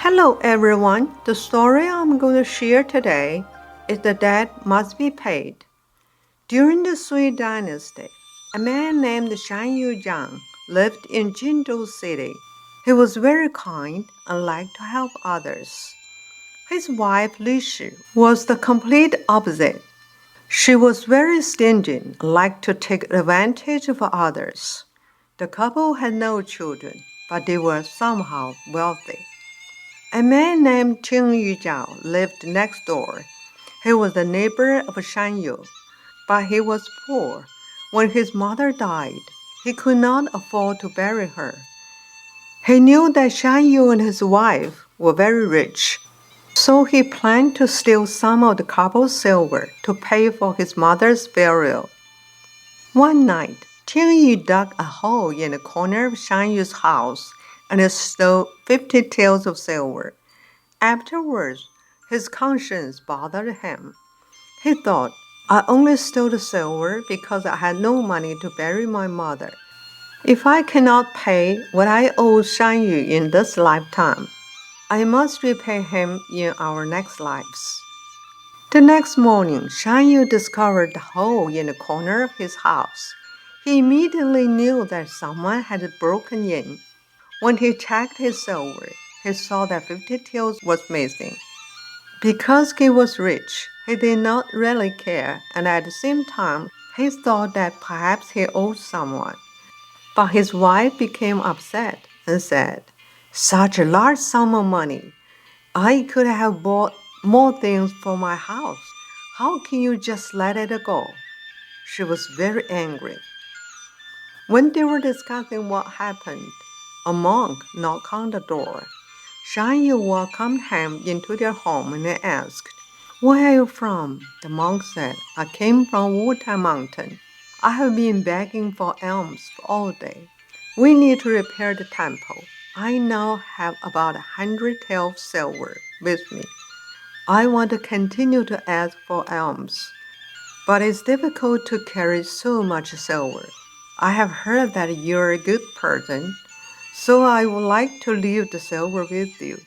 Hello everyone, the story I'm going to share today is The Debt Must Be Paid. During the Sui Dynasty, a man named Shanyou Zhang lived in Jin Zhou City. He was very kind and liked to help others. His wife Lishi was the complete opposite. She was very stingy and liked to take advantage of others. The couple had no children, but they were somehow wealthy. A man named Tingyu Zhao lived next door. He was the neighbor of Shanyou, but he was poor. When his mother died, he could not afford to bury her. He knew that Shanyou and his wife were very rich, so he planned to steal some of the couple's silver to pay for his mother's burial. One night, Tingyu dug a hole in the corner of Shanyou's house and stole 50 taels of silver. Afterwards, his conscience bothered him. He thought, I only stole the silver because I had no money to bury my mother. If I cannot pay what I owe Shanyou in this lifetime, I must repay him in our next lives. The next morning, Shanyou discovered the hole in the corner of his house. He immediately knew that someone had broken in. When he checked his silver, he saw that 50 taels was missing. Because he was rich, he did not really care, and at the same time, he thought that perhaps he owed someone. But his wife became upset and said, Such a large sum of money. I could have bought more things for my house. How can you just let it go? She was very angry. When they were discussing what happened, a monk knocked on the door. Shanyou welcomed him into their home and asked, Where are you from? The monk said, I came from Wutai Mountain. I have been begging for alms all day. We need to repair the temple. I now have about 100 taels of silver with me. I want to continue to ask for alms, but it's difficult to carry so much silver. I have heard that you're a good person, so I would like to leave the silver with you.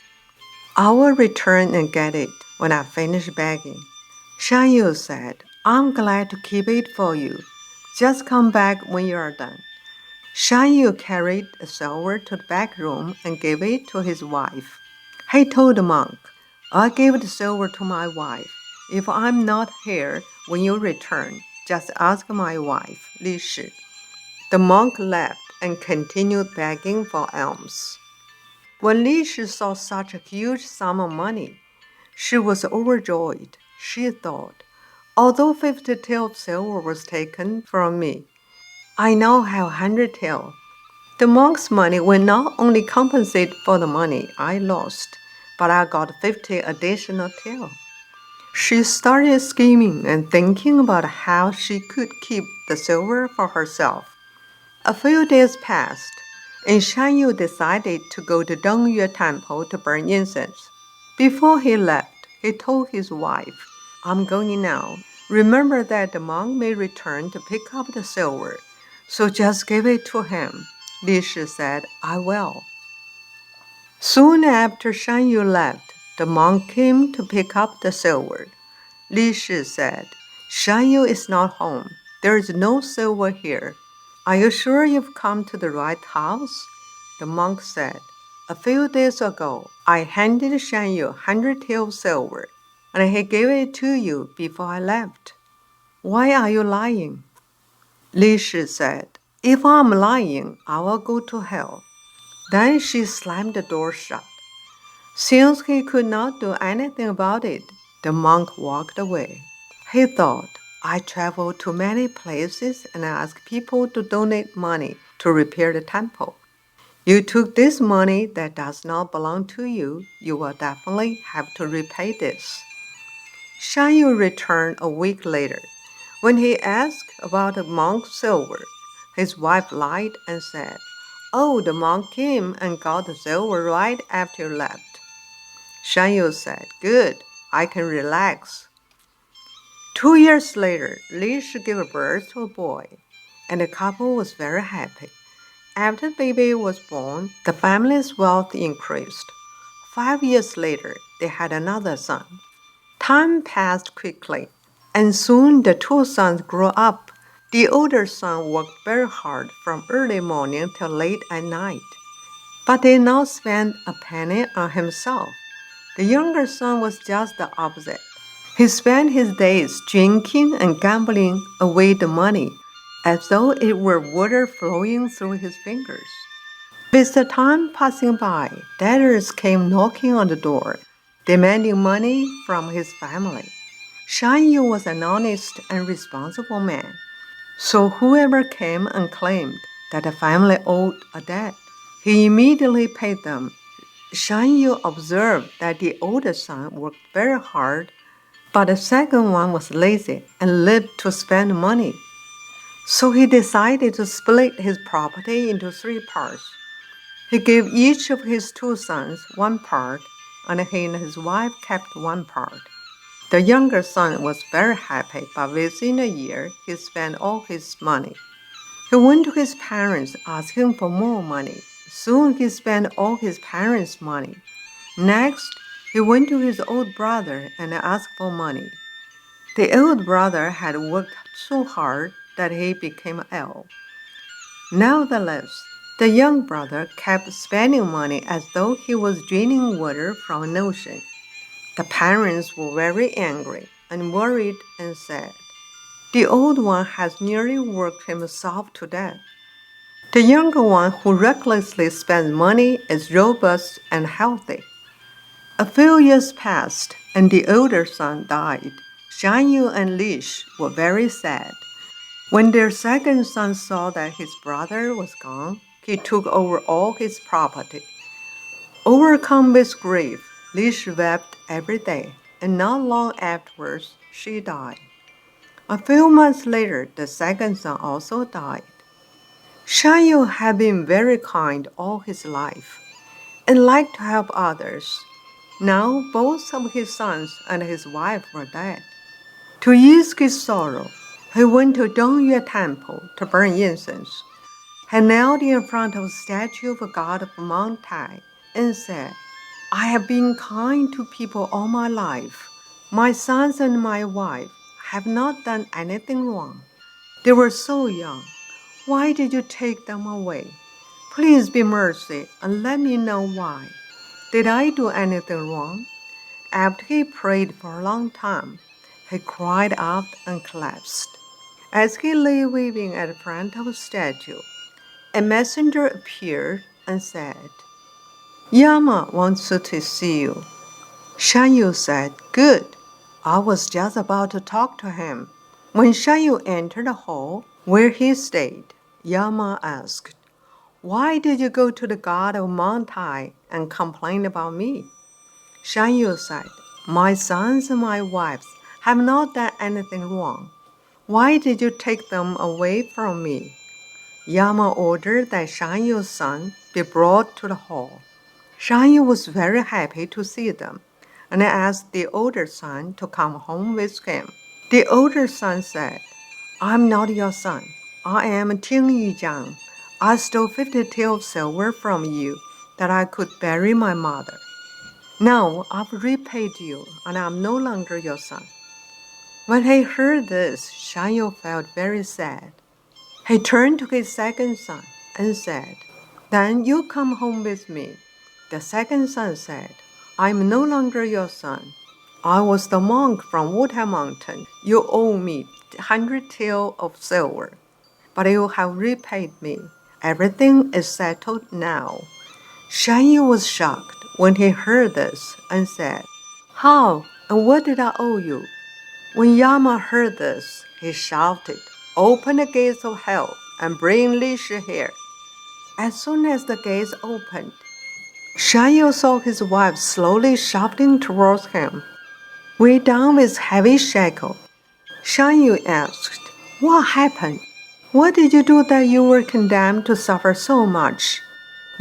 I will return and get it when I finish begging. Shanyou said, I'm glad to keep it for you. Just come back when you are done. Shanyou carried the silver to the back room and gave it to his wife. He told the monk, I'll give the silver to my wife. If I'm not here when you return, just ask my wife, Lishi. The monk left and continued begging for alms. When Lishi saw such a huge sum of money, she was overjoyed. She thought, although 50 taels of silver was taken from me, I now have 100 taels. The monk's money will not only compensate for the money I lost, but I got 50 additional taels. She started scheming and thinking about how she could keep the silver for herself. A few days passed, and Shanyou decided to go to Dongyue Temple to burn incense. Before he left, he told his wife, I'm going now. Remember that the monk may return to pick up the silver, so just give it to him. Lishi said, I will. Soon after Shanyou left, the monk came to pick up the silver. Lishi said, Shanyou is not home. There is no silver here. Are you sure you've come to the right house? The monk said, A few days ago, I handed Shanyou 100 taels of silver, and he gave it to you before I left. Why are you lying? Lishi said, If I'm lying, I will go to hell. Then she slammed the door shut. Since he could not do anything about it, the monk walked away. He thought, I travel to many places and ask people to donate money to repair the temple. You took this money that does not belong to you. You will definitely have to repay this. Shanyou returned a week later. When he asked about the monk's silver, his wife lied and said, Oh, the monk came and got the silver right after you left. Shanyou said, Good, I can relax. 2 years later, Lishi gave birth to a boy, and the couple was very happy. After the baby was born, the family's wealth increased. 5 years later, they had another son. Time passed quickly, and soon the two sons grew up. The older son worked very hard from early morning till late at night, but did not spend a penny on himself. The younger son was just the opposite. He spent his days drinking and gambling away the money, as though it were water flowing through his fingers. With the time passing by, debtors came knocking on the door, demanding money from his family. Shanyou was an honest and responsible man, so whoever came and claimed that the family owed a debt, he immediately paid them. Shanyou observed that the older son worked very hard, but the second one was lazy and lived to spend money. So he decided to split his property into 3 parts. He gave each of his 2 sons 1 part, and he and his wife kept 1 part. The younger son was very happy, but within a year, he spent all his money. He went to his parents asking for more money. Soon he spent all his parents' money. Next, he went to his old brother and asked for money. The old brother had worked so hard that he became ill. Nevertheless, the young brother kept spending money as though he was draining water from an ocean. The parents were very angry and worried and said, "The old one has nearly worked himself to death. The younger one who recklessly spends money is robust and healthy." A few years passed, and the older son died. Shanyou and Lishi were very sad. When their second son saw that his brother was gone, he took over all his property. Overcome with grief, Lishi wept every day, and not long afterwards she died. A few months later, the second son also died. Shanyou had been very kind all his life and liked to help others. Now both of his sons and his wife were dead. To ease his sorrow, he went to Dongyue Temple to burn incense. He knelt in front of a statue of a god of Mount Tai and said, "I have been kind to people all my life. My sons and my wife have not done anything wrong. They were so young. Why did you take them away? Please be merciful and let me know why. Did I do anything wrong?" After he prayed for a long time, he cried out and collapsed. As he lay weeping at the front of the statue, a messenger appeared and said, "Yama wants to see you." Shanyou said, "Good. I was just about to talk to him." When Shanyou entered the hall where he stayed, Yama asked, "Why did you go to the god of Mount Tai and complain about me?" Shanyou said, "My sons and my wives have not done anything wrong. Why did you take them away from me?" Yama ordered that Shanyou's son be brought to the hall. Shanyou was very happy to see them and asked the older son to come home with him. The older son said, "I'm not your son. I am Tingyu Zhang. I stole 50 taels of silver from you that I could bury my mother. Now I've repaid you, and I'm no longer your son." When he heard this, Shanyou felt very sad. He turned to his second son and said, "Then you come home with me." The second son said, "I'm no longer your son. I was the monk from Water Mountain. You owe me 100 taels of silver, but you have repaid me. Everything is settled now." Shanyou was shocked when he heard this and said, "How and what did I owe you?" When Yama heard this, he shouted, "Open the gates of hell and bring Lishi here." As soon as the gates opened, Shanyou saw his wife slowly shuffling towards him, weighed down with heavy shackles. Shanyou asked, "What happened? What did you do that you were condemned to suffer so much?"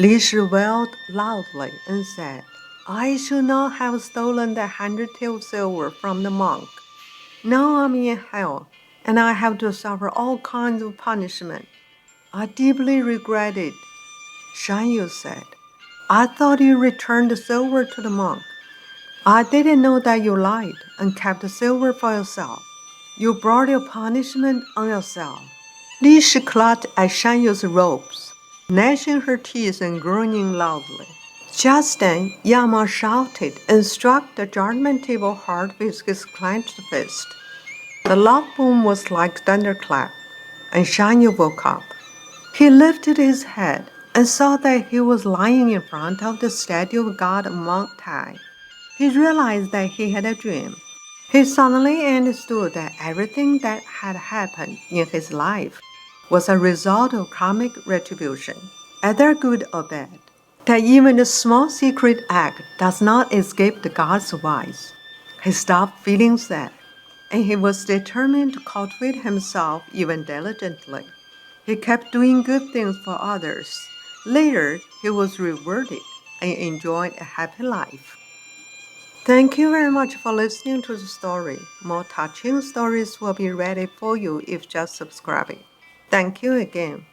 Lishi wailed loudly and said, "I should not have stolen the 100 taels of silver from the monk. Now I'm in hell, and I have to suffer all kinds of punishment. I deeply regret it." Shanyou said, I thought you returned the silver to the monk. I didn't know that you lied and kept the silver for yourself. You brought your punishment on yourself. Lishi clutched at Shanyou's robes, gnashing her teeth and groaning loudly. Just then, Yama shouted and struck the judgment table hard with his clenched fist. The loud boom was like thunderclap, and Shanyou woke up. He lifted his head and saw that he was lying in front of the statue of God Mount Tai. He realized that he had a dream. He suddenly understood that everything that had happened in his life was a result of karmic retribution, either good or bad. That even a small secret act does not escape the God's wise. He stopped feeling sad, and he was determined to cultivate himself even diligently. He kept doing good things for others. Later, he was rewarded and enjoyed a happy life. Thank you very much for listening to the story. More touching stories will be ready for you if just subscribing. Thank you again.